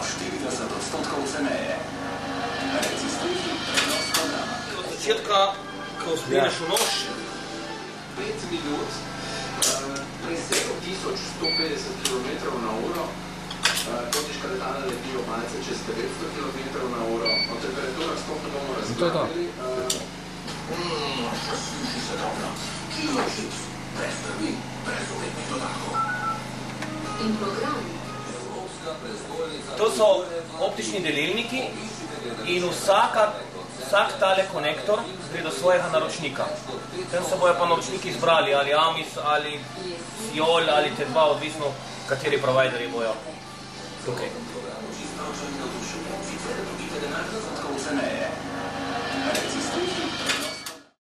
40% ceneje. Registriti prenos programa. Od začetka, ko zbiraš v nož, 5 minut pri 7150 km na uro, potniška letala letijo malce čez 900 km na uro, o temperaturah sploh ne bomo razgledali. Sliši se dobro. Kilošic. Brez prvi, brez umetnih dodatkov. In program. to so optični delilniki in vsak tale konektor gre do svojega naročnika. Tem se bojo pa naročniki izbrali, ali Amis, ali Siol, ali T2, odvisno, kateri providerji bojo tukaj. Sicer dobite denar za ceneje.